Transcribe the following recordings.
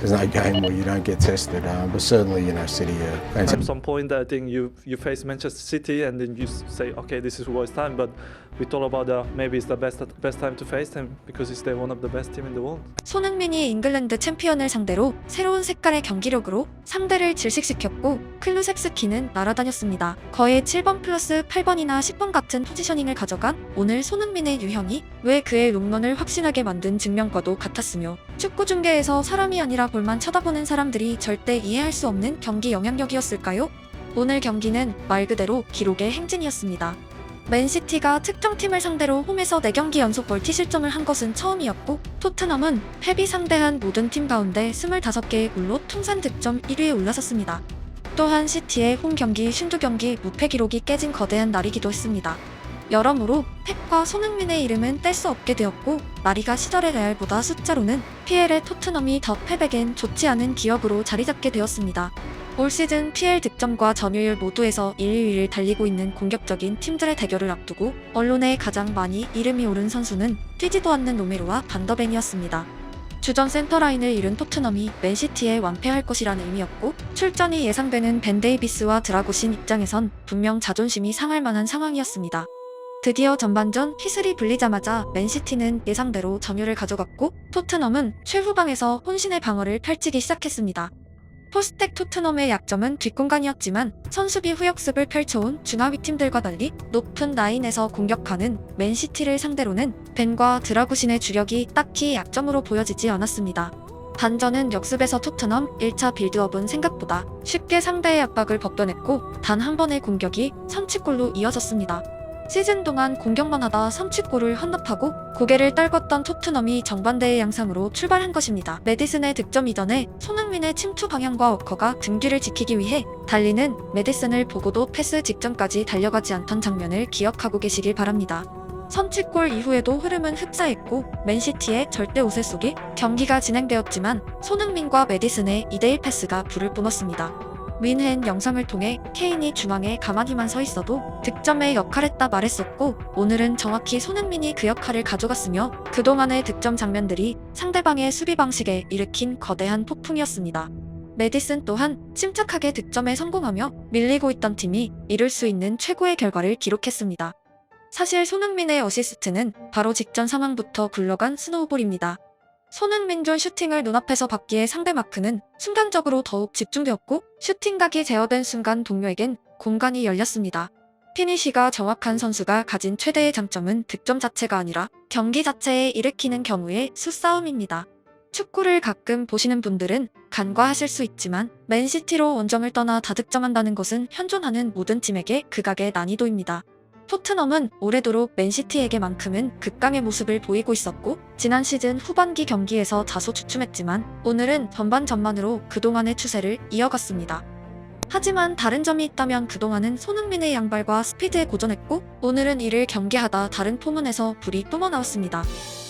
It's not a game where you don't get tested, but certainly in our city, and At some point, I think you face Manchester City, and then you say, okay, this is worst time. But we thought about maybe it's the best time to face them because it's one of the best team in the world. 손흥민이 잉글랜드 챔피언을 상대로 새로운 색깔의 경기력으로 상대를 질식시켰고 클루셉스키는 날아다녔습니다. 거의 7번 플러스 8번이나 10번 같은 포지셔닝을 가져간 오늘 손흥민의 유형이 왜 그의 롱런을 확신하게 만든 증명과도 같았으며 축구 중계에서 사람이 아니라 볼만 쳐다보는 사람들이 절대 이해할 수 없는 경기 영향력이었을까요? 오늘 경기는 말 그대로 기록의 행진이었습니다. 맨시티가 특정 팀을 상대로 홈에서 4경기 연속 멀티 실점을 한 것은 처음이었고 토트넘은 펩이 상대한 모든 팀 가운데 25개의 골로 통산 득점 1위에 올라섰습니다. 또한 시티의 홈 경기 52경기 무패 기록이 깨진 거대한 날이기도 했습니다. 여러모로 펩과 손흥민의 이름은 뗄 수 없게 되었고 마리가 시절의 레알보다 숫자로는 PL의 토트넘이 더 펩에겐 좋지 않은 기억으로 자리잡게 되었습니다. 올 시즌 PL 득점과 점유율 모두에서 1, 2위를 달리고 있는 공격적인 팀들의 대결을 앞두고 언론에 가장 많이 이름이 오른 선수는 뛰지도 않는 로메로와 반더벤이었습니다. 주전 센터라인을 잃은 토트넘이 맨시티에 완패할 것이라는 의미였고 출전이 예상되는 벤 데이비스와 드라구신 입장에선 분명 자존심이 상할 만한 상황이었습니다. 드디어 전반전 휘슬이 불리자마자 맨시티는 예상대로 점유를 가져갔고 토트넘은 최후방에서 혼신의 방어를 펼치기 시작했습니다. 포스텍 토트넘의 약점은 뒷공간이었지만 선수비 후역습을 펼쳐온 중하위 팀들과 달리 높은 라인에서 공격하는 맨시티를 상대로는 벤과 드라구신의 주력이 딱히 약점으로 보여지지 않았습니다. 반전은 역습에서 토트넘 1차 빌드업은 생각보다 쉽게 상대의 압박을 벗겨냈고 단 한 번의 공격이 선취골로 이어졌습니다. 시즌 동안 공격만 하다 선취골을 헌납하고 고개를 떨궜던 토트넘이 정반대의 양상으로 출발한 것입니다. 메디슨의 득점 이전에 손흥민의 침투 방향과 워커가 등 뒤를 지키기 위해 달리는 메디슨을 보고도 패스 직전까지 달려가지 않던 장면을 기억하고 계시길 바랍니다. 선취골 이후에도 흐름은 흡사했고 맨시티의 절대 우세 속에 경기가 진행되었지만 손흥민과 메디슨의 2대1 패스가 불을 뿜었습니다. 윈헨 영상을 통해 케인이 중앙에 가만히만 서 있어도 득점에 역할했다 말했었고 오늘은 정확히 손흥민이 그 역할을 가져갔으며 그동안의 득점 장면들이 상대방의 수비 방식에 일으킨 거대한 폭풍이었습니다. 메디슨 또한 침착하게 득점에 성공하며 밀리고 있던 팀이 이룰 수 있는 최고의 결과를 기록했습니다. 사실 손흥민의 어시스트는 바로 직전 상황부터 굴러간 스노우볼입니다. 손흥민 준 슈팅을 눈앞에서 받기에 상대 마크는 순간적으로 더욱 집중되었고 슈팅각이 제어된 순간 동료에겐 공간이 열렸습니다. 피니시가 정확한 선수가 가진 최대의 장점은 득점 자체가 아니라 경기 자체에 일으키는 경우의 수싸움입니다. 축구를 가끔 보시는 분들은 간과하실 수 있지만 맨시티로 원정을 떠나 다득점한다는 것은 현존하는 모든 팀에게 극악의 난이도입니다. 토트넘은 올해도록 맨시티에게만큼은 극강의 모습을 보이고 있었고 지난 시즌 후반기 경기에서 다소 주춤했지만 오늘은 전반전만으로 그동안의 추세를 이어갔습니다. 하지만 다른 점이 있다면 그동안은 손흥민의 양발과 스피드에 고전했고 오늘은 이를 경계하다 다른 포문에서 불이 뿜어나왔습니다.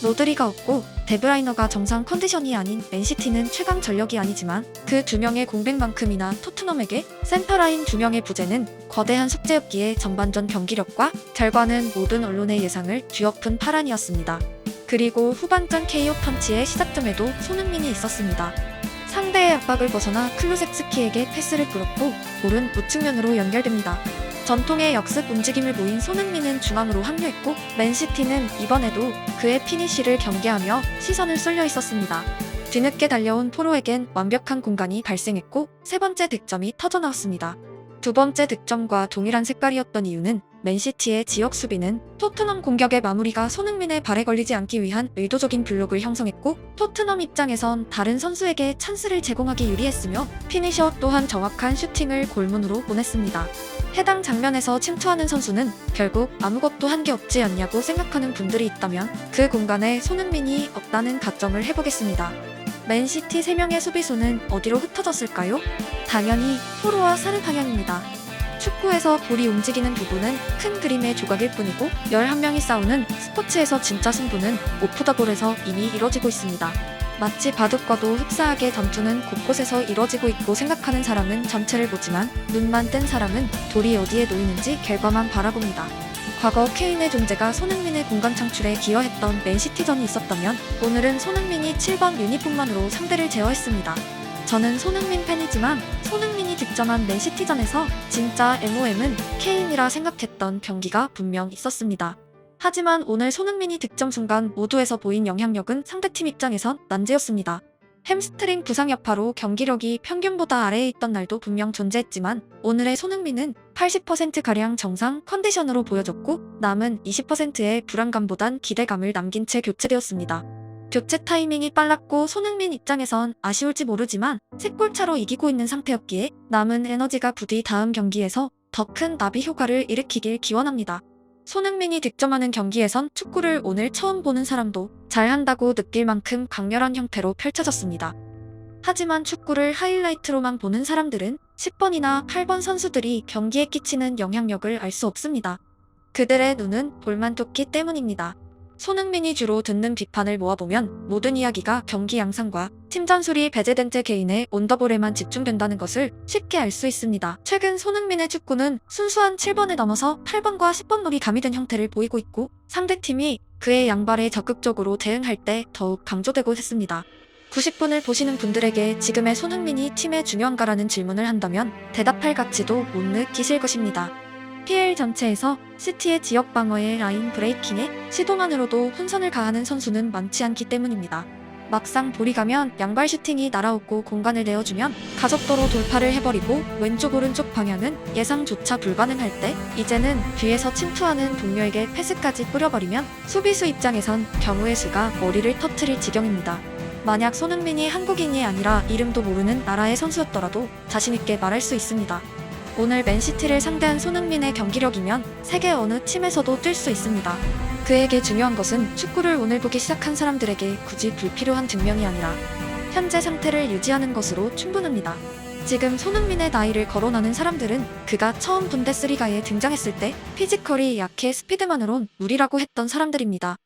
로드리가 없고 데브라이너가 정상 컨디션이 아닌 맨시티는 최강 전력이 아니지만 그 2명의 공백만큼이나 토트넘에게 센터라인 2명의 부재는 거대한 숙제였기에 전반전 경기력과 결과는 모든 언론의 예상을 뒤엎은 파란이었습니다. 그리고 후반전 KO 펀치의 시작점에도 손흥민이 있었습니다. 상대의 압박을 벗어나 클루셉스키에게 패스를 뿌렸고 볼은 우측면으로 연결됩니다. 전통의 역습 움직임을 보인 손흥민은 중앙으로 합류했고 맨시티는 이번에도 그의 피니쉬를 경계하며 시선을 쏠려 있었습니다. 뒤늦게 달려온 포로에겐 완벽한 공간이 발생했고 세 번째 득점이 터져나왔습니다. 두 번째 득점과 동일한 색깔이었던 이유는 맨시티의 지역 수비는 토트넘 공격의 마무리가 손흥민의 발에 걸리지 않기 위한 의도적인 블록을 형성했고 토트넘 입장에선 다른 선수에게 찬스를 제공하기 유리했으며 피니셔 또한 정확한 슈팅을 골문으로 보냈습니다. 해당 장면에서 침투하는 선수는 결국 아무것도 한 게 없지 않냐고 생각하는 분들이 있다면 그 공간에 손흥민이 없다는 가정을 해보겠습니다. 맨시티 3명의 수비수는 어디로 흩어졌을까요? 당연히 포로와 사르 방향입니다. 축구에서 볼이 움직이는 부분은 큰 그림의 조각일 뿐이고 11명이 싸우는 스포츠에서 진짜 승부는 오프 더 볼에서 이미 이뤄지고 있습니다. 마치 바둑과도 흡사하게 전투는 곳곳에서 이뤄지고 있고 생각하는 사람은 전체를 보지만 눈만 뜬 사람은 돌이 어디에 놓이는지 결과만 바라봅니다. 과거 케인의 존재가 손흥민의 공간 창출에 기여했던 맨시티전이 있었다면 오늘은 손흥민이 7번 유니폼만으로 상대를 제어했습니다. 저는 손흥민 팬이지만 손흥민이 득점한 맨시티전에서 진짜 MOM은 케인이라 생각했던 경기가 분명 있었습니다. 하지만 오늘 손흥민이 득점 순간 모두에서 보인 영향력은 상대팀 입장에선 난제였습니다. 햄스트링 부상 여파로 경기력이 평균보다 아래에 있던 날도 분명 존재했지만 오늘의 손흥민은 80%가량 정상 컨디션으로 보여졌고 남은 20%의 불안감보단 기대감을 남긴 채 교체되었습니다. 교체 타이밍이 빨랐고 손흥민 입장에선 아쉬울지 모르지만 3골 차로 이기고 있는 상태였기에 남은 에너지가 부디 다음 경기에서 더 큰 나비 효과를 일으키길 기원합니다. 손흥민이 득점하는 경기에선 축구를 오늘 처음 보는 사람도 잘한다고 느낄 만큼 강렬한 형태로 펼쳐졌습니다. 하지만 축구를 하이라이트로만 보는 사람들은 10번이나 8번 선수들이 경기에 끼치는 영향력을 알 수 없습니다. 그들의 눈은 볼만 떴기 때문입니다. 손흥민이 주로 듣는 비판을 모아보면 모든 이야기가 경기 양상과 팀 전술이 배제된 채 개인의 온더볼에만 집중된다는 것을 쉽게 알 수 있습니다. 최근 손흥민의 축구는 순수한 7번을 넘어서 8번과 10번 롤이 가미된 형태를 보이고 있고 상대팀이 그의 양발에 적극적으로 대응할 때 더욱 강조되고 했습니다. 90분을 보시는 분들에게 지금의 손흥민이 팀의 중요한가라는 질문을 한다면 대답할 가치도 못 느끼실 것입니다. PL 전체에서 시티의 지역 방어에 라인 브레이킹에 시도만으로도 혼선을 가하는 선수는 많지 않기 때문입니다. 막상 볼이 가면 양발 슈팅이 날아오고 공간을 내어주면 가속도로 돌파를 해버리고 왼쪽 오른쪽 방향은 예상조차 불가능할 때 이제는 뒤에서 침투하는 동료에게 패스까지 뿌려버리면 수비수 입장에선 경우의 수가 머리를 터트릴 지경입니다. 만약 손흥민이 한국인이 아니라 이름도 모르는 나라의 선수였더라도 자신있게 말할 수 있습니다. 오늘 맨시티를 상대한 손흥민의 경기력이면 세계 어느 팀에서도 뛸 수 있습니다. 그에게 중요한 것은 축구를 오늘 보기 시작한 사람들에게 굳이 불필요한 증명이 아니라 현재 상태를 유지하는 것으로 충분합니다. 지금 손흥민의 나이를 거론하는 사람들은 그가 처음 분데스리가에 등장했을 때 피지컬이 약해 스피드만으론 무리라고 했던 사람들입니다.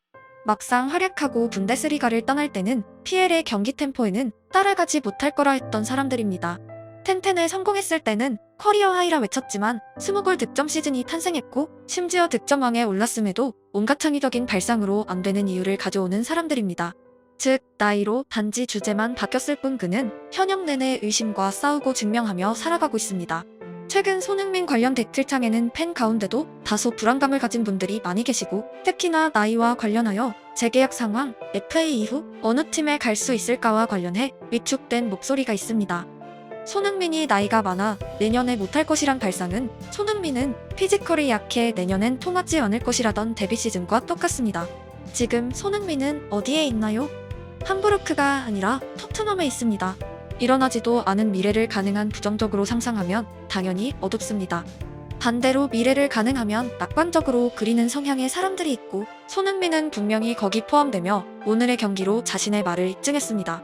막상 활약하고 분데스리가를 떠날 때는 PL의 경기 템포에는 따라가지 못할 거라 했던 사람들입니다. 텐텐을 성공했을 때는 커리어 하이라 외쳤지만 20골 득점 시즌이 탄생했고 심지어 득점왕에 올랐음에도 온갖 창의적인 발상으로 안 되는 이유를 가져오는 사람들입니다. 즉 나이로 단지 주제만 바뀌었을 뿐 그는 현역 내내 의심과 싸우고 증명하며 살아가고 있습니다. 최근 손흥민 관련 댓글창에는 팬 가운데도 다소 불안감을 가진 분들이 많이 계시고 특히나 나이와 관련하여 재계약 상황, FA 이후 어느 팀에 갈 수 있을까와 관련해 위축된 목소리가 있습니다. 손흥민이 나이가 많아 내년에 못할 것이란 발상은 손흥민은 피지컬이 약해 내년엔 통하지 않을 것이라던 데뷔 시즌과 똑같습니다. 지금 손흥민은 어디에 있나요? 함부르크가 아니라 토트넘에 있습니다. 일어나지도 않은 미래를 가능한 부정적으로 상상하면 당연히 어둡습니다. 반대로 미래를 가능하면 낙관적으로 그리는 성향의 사람들이 있고 손흥민은 분명히 거기 포함되며 오늘의 경기로 자신의 말을 입증했습니다.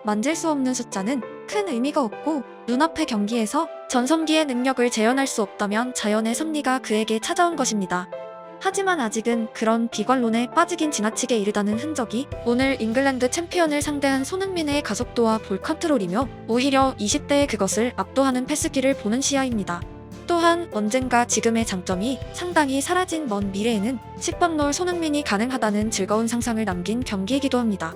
만질 수 없는 숫자는 큰 의미가 없고 눈앞의 경기에서 전성기의 능력을 재현할 수 없다면 자연의 섭리가 그에게 찾아온 것입니다. 하지만 아직은 그런 비관론에 빠지긴 지나치게 이르다는 흔적이 오늘 잉글랜드 챔피언을 상대한 손흥민의 가속도와 볼 컨트롤이며 오히려 20대의 그것을 압도하는 패스기를 보는 시야입니다. 또한 언젠가 지금의 장점이 상당히 사라진 먼 미래에는 10번 롤 손흥민이 가능하다는 즐거운 상상을 남긴 경기이기도 합니다.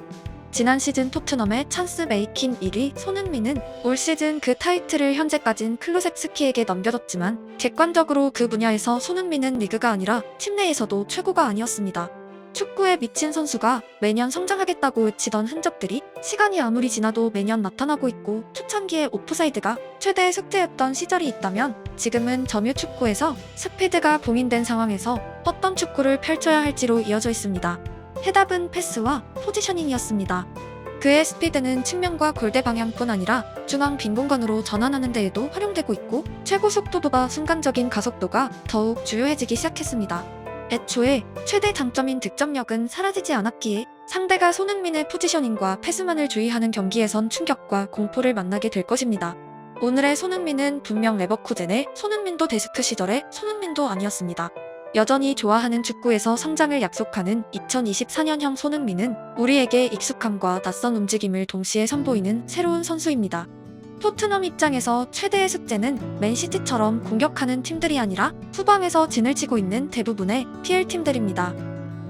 지난 시즌 토트넘의 찬스 메이킹 1위 손흥민은 올 시즌 그 타이틀을 현재까진 클루셉스키에게 넘겨줬지만 객관적으로 그 분야에서 손흥민은 리그가 아니라 팀 내에서도 최고가 아니었습니다. 축구에 미친 선수가 매년 성장하겠다고 외치던 흔적들이 시간이 아무리 지나도 매년 나타나고 있고 초창기에 오프사이드가 최대의 숙제였던 시절이 있다면 지금은 점유 축구에서 스피드가 봉인된 상황에서 어떤 축구를 펼쳐야 할지로 이어져 있습니다. 해답은 패스와 포지셔닝이었습니다. 그의 스피드는 측면과 골대 방향뿐 아니라 중앙 빈 공간으로 전환하는 데에도 활용되고 있고 최고 속도보다 순간적인 가속도가 더욱 주요해지기 시작했습니다. 애초에 최대 장점인 득점력은 사라지지 않았기에 상대가 손흥민의 포지셔닝과 패스만을 주의하는 경기에선 충격과 공포를 만나게 될 것입니다. 오늘의 손흥민은 분명 레버쿠젠의 손흥민도 데스크 시절의 손흥민도 아니었습니다. 여전히 좋아하는 축구에서 성장을 약속하는 2024년형 손흥민은 우리에게 익숙함과 낯선 움직임을 동시에 선보이는 새로운 선수입니다. 토트넘 입장에서 최대의 숙제는 맨시티처럼 공격하는 팀들이 아니라 후방에서 진을 치고 있는 대부분의 PL팀들입니다.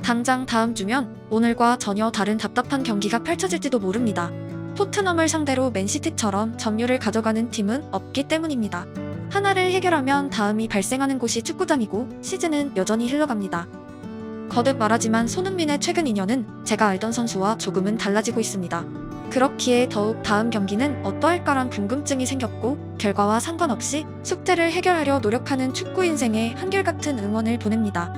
당장 다음 주면 오늘과 전혀 다른 답답한 경기가 펼쳐질지도 모릅니다. 토트넘을 상대로 맨시티처럼 점유를 가져가는 팀은 없기 때문입니다. 하나를 해결하면 다음이 발생하는 곳이 축구장이고 시즌은 여전히 흘러갑니다. 거듭 말하지만 손흥민의 최근 인연은 제가 알던 선수와 조금은 달라지고 있습니다. 그렇기에 더욱 다음 경기는 어떠할까란 궁금증이 생겼고 결과와 상관없이 숙제를 해결하려 노력하는 축구 인생에 한결같은 응원을 보냅니다.